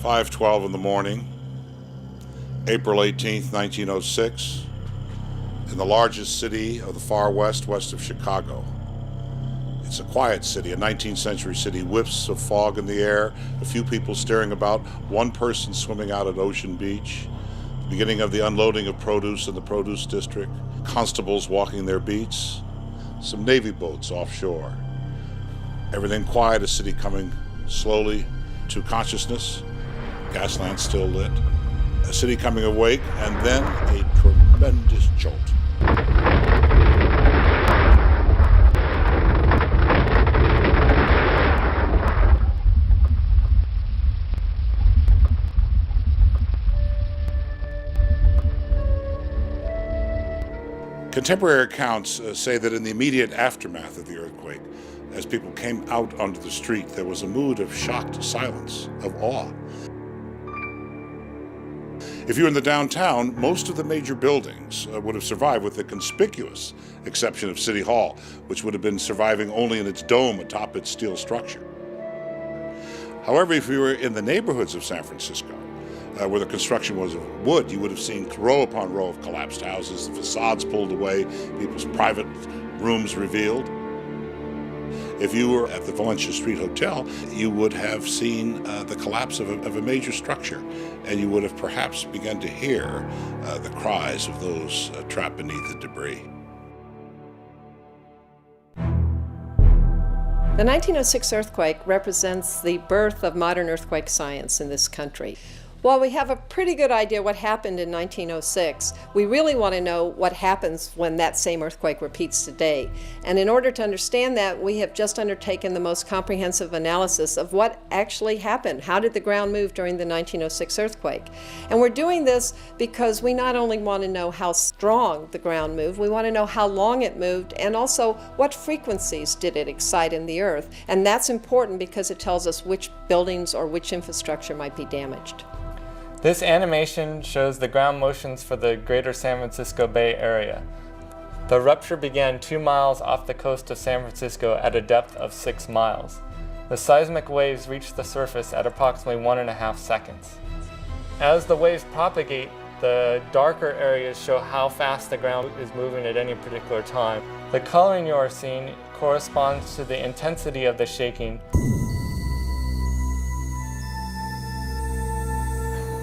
5:12 in the morning, April 18th, 1906, in the largest city of the far west, west of Chicago. It's a quiet city, a 19th century city, whiffs of fog in the air, a few people staring about, one person swimming out at Ocean Beach, the beginning of the unloading of produce in the produce district, constables walking their beats, some Navy boats offshore. Everything quiet, a city coming slowly to consciousness, gas lamps still lit, a city coming awake, and then a tremendous jolt. Contemporary accounts say that in the immediate aftermath of the earthquake, as people came out onto the street, there was a mood of shocked silence, of awe. If you're in the downtown, most of the major buildings would have survived, with the conspicuous exception of City Hall, which would have been surviving only in its dome atop its steel structure. However, if you were in the neighborhoods of San Francisco, where the construction was of wood, you would have seen row upon row of collapsed houses, the facades pulled away, people's private rooms revealed. If you were at the Valencia Street Hotel, you would have seen the collapse of a major structure, and you would have perhaps begun to hear the cries of those trapped beneath the debris. The 1906 earthquake represents the birth of modern earthquake science in this country. While we have a pretty good idea what happened in 1906, we really want to know what happens when that same earthquake repeats today. And in order to understand that, we have just undertaken the most comprehensive analysis of what actually happened. How did the ground move during the 1906 earthquake? And we're doing this because we not only want to know how strong the ground moved, we want to know how long it moved, and also what frequencies did it excite in the earth. And that's important because it tells us which buildings or which infrastructure might be damaged. This animation shows the ground motions for the greater San Francisco Bay Area. The rupture began 2 miles off the coast of San Francisco at a depth of 6 miles. The seismic waves reached the surface at approximately 1.5 seconds. As the waves propagate, the darker areas show how fast the ground is moving at any particular time. The coloring you are seeing corresponds to the intensity of the shaking.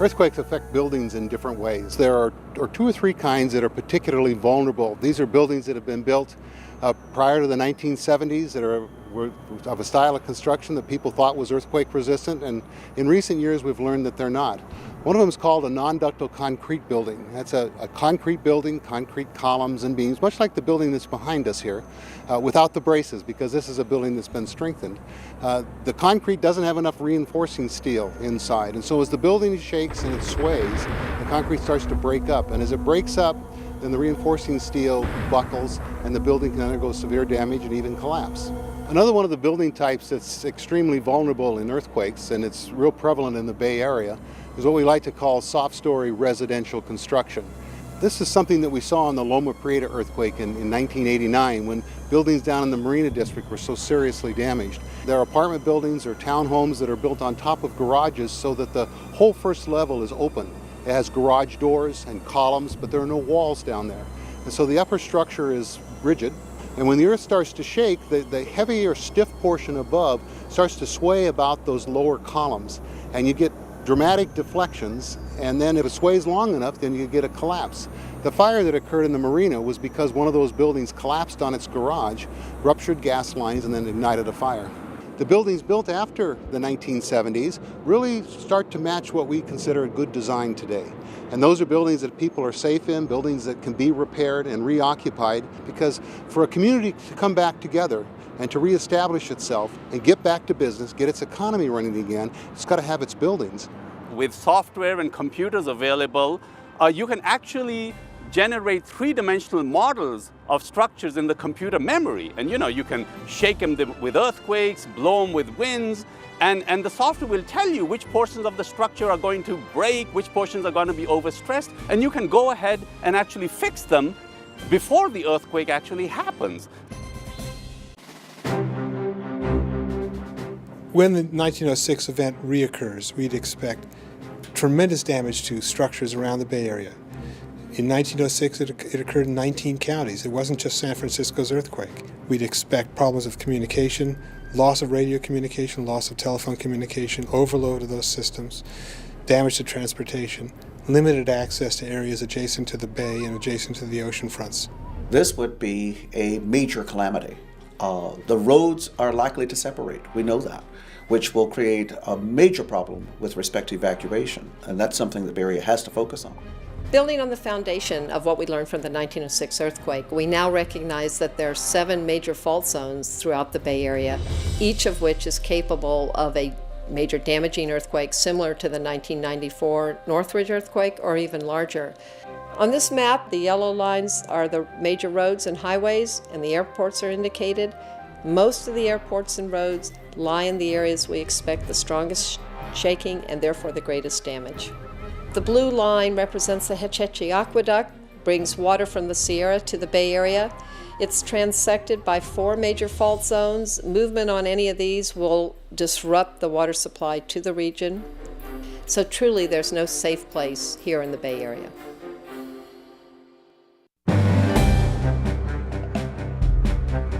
Earthquakes affect buildings in different ways. There are 2 or 3 kinds that are particularly vulnerable. These are buildings that have been built prior to the 1970s that were of a style of construction that people thought was earthquake resistant, and in recent years we've learned that they're not. One of them is called a non-ductile concrete building. That's a concrete building, concrete columns and beams, much like the building that's behind us here, without the braces, because this is a building that's been strengthened. The concrete doesn't have enough reinforcing steel inside, and so as the building shakes and it sways, the concrete starts to break up, and as it breaks up, then the reinforcing steel buckles and the building can undergo severe damage and even collapse. Another one of the building types that's extremely vulnerable in earthquakes, and it's real prevalent in the Bay Area, is what we like to call soft-story residential construction. This is something that we saw in the Loma Prieta earthquake in 1989, when buildings down in the Marina District were so seriously damaged. There are apartment buildings or townhomes that are built on top of garages so that the whole first level is open. It has garage doors and columns, but there are no walls down there. And so the upper structure is rigid, and when the earth starts to shake, the heavy or stiff portion above starts to sway about those lower columns, and you get dramatic deflections, and then if it sways long enough, then you get a collapse. The fire that occurred in the marina was because one of those buildings collapsed on its garage, ruptured gas lines, and then ignited a fire. The buildings built after the 1970s really start to match what we consider a good design today. And those are buildings that people are safe in, buildings that can be repaired and reoccupied, because for a community to come back together and to reestablish itself and get back to business, get its economy running again, it's got to have its buildings. With software and computers available, you can actually generate three-dimensional models of structures in the computer memory. And you can shake them with earthquakes, blow them with winds, and the software will tell you which portions of the structure are going to break, which portions are going to be overstressed, and you can go ahead and actually fix them before the earthquake actually happens. When the 1906 event reoccurs, we'd expect tremendous damage to structures around the Bay Area. In 1906, it occurred in 19 counties. It wasn't just San Francisco's earthquake. We'd expect problems of communication, loss of radio communication, loss of telephone communication, overload of those systems, damage to transportation, limited access to areas adjacent to the bay and adjacent to the ocean fronts. This would be a major calamity. The roads are likely to separate, we know that, which will create a major problem with respect to evacuation, and that's something the Bay Area has to focus on. Building on the foundation of what we learned from the 1906 earthquake, we now recognize that there are 7 major fault zones throughout the Bay Area, each of which is capable of a major damaging earthquake similar to the 1994 Northridge earthquake or even larger. On this map, the yellow lines are the major roads and highways, and the airports are indicated. Most of the airports and roads lie in the areas we expect the strongest shaking and therefore the greatest damage. The blue line represents the Hetch Hetchy Aqueduct, brings water from the Sierra to the Bay Area. It's transected by 4 major fault zones. Movement on any of these will disrupt the water supply to the region. So truly there's no safe place here in the Bay Area.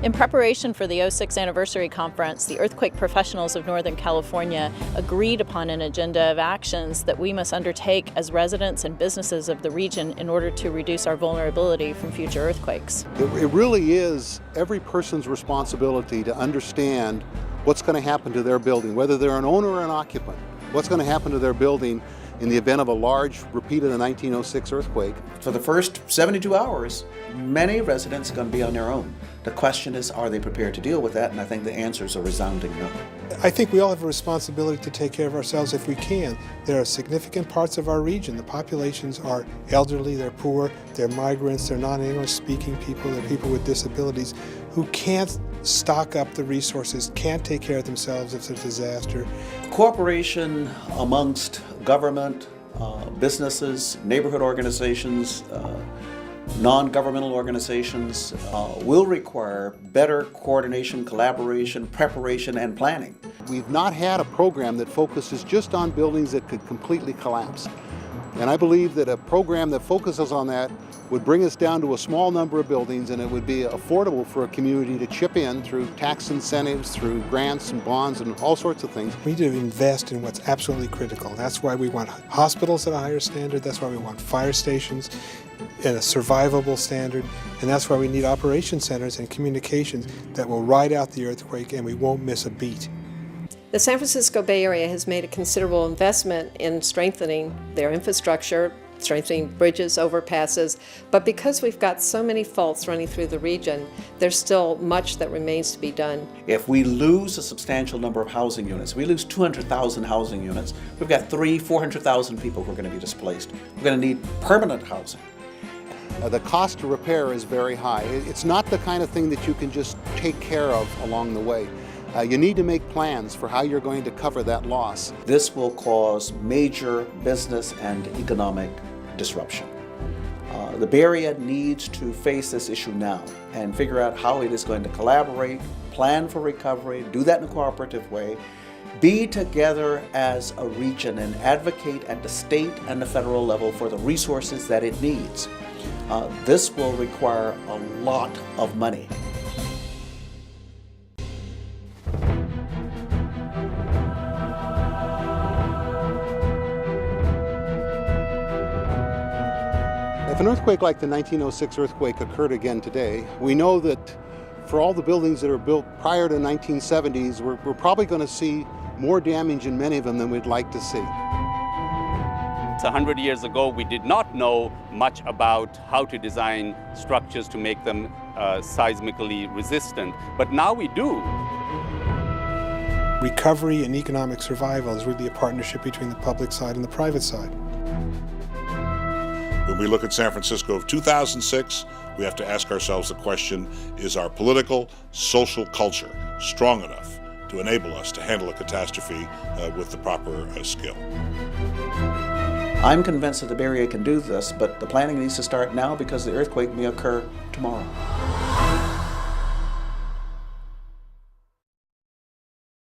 In preparation for the 06 anniversary conference, the earthquake professionals of Northern California agreed upon an agenda of actions that we must undertake as residents and businesses of the region in order to reduce our vulnerability from future earthquakes. It really is every person's responsibility to understand what's going to happen to their building, whether they're an owner or an occupant. What's going to happen to their building in the event of a large repeat of the 1906 earthquake. For the first 72 hours, many residents are going to be on their own. The question is, are they prepared to deal with that? And I think the answer is a resounding no. I think we all have a responsibility to take care of ourselves if we can. There are significant parts of our region. The populations are elderly, they're poor, they're migrants, they're non-English speaking people, they're people with disabilities who can't stock up the resources, can't take care of themselves if there's a disaster. Cooperation amongst government, businesses, neighborhood organizations, non-governmental organizations will require better coordination, collaboration, preparation, and planning. We've not had a program that focuses just on buildings that could completely collapse. And I believe that a program that focuses on that would bring us down to a small number of buildings, and it would be affordable for a community to chip in through tax incentives, through grants and bonds and all sorts of things. We need to invest in what's absolutely critical. That's why we want hospitals at a higher standard, that's why we want fire stations at a survivable standard, and that's why we need operation centers and communications that will ride out the earthquake and we won't miss a beat. The San Francisco Bay Area has made a considerable investment in strengthening their infrastructure, strengthening bridges, overpasses, but because we've got so many faults running through the region, there's still much that remains to be done. If we lose a substantial number of housing units, we lose 200,000 housing units, we've got 400,000 people who are going to be displaced. We're going to need permanent housing. The cost to repair is very high. It's not the kind of thing that you can just take care of along the way. You need to make plans for how you're going to cover that loss. This will cause major business and economic disruption. The Bay Area needs to face this issue now and figure out how it is going to collaborate, plan for recovery, do that in a cooperative way, be together as a region and advocate at the state and the federal level for the resources that it needs. This will require a lot of money. If an earthquake like the 1906 earthquake occurred again today, we know that for all the buildings that are built prior to the 1970s, we're probably going to see more damage in many of them than we'd like to see. 100 years ago, we did not know much about how to design structures to make them seismically resistant, but now we do. Recovery and economic survival is really a partnership between the public side and the private side. When we look at San Francisco of 2006, we have to ask ourselves the question, is our political, social culture strong enough to enable us to handle a catastrophe with the proper skill? I'm convinced that the Bay Area can do this, but the planning needs to start now because the earthquake may occur tomorrow.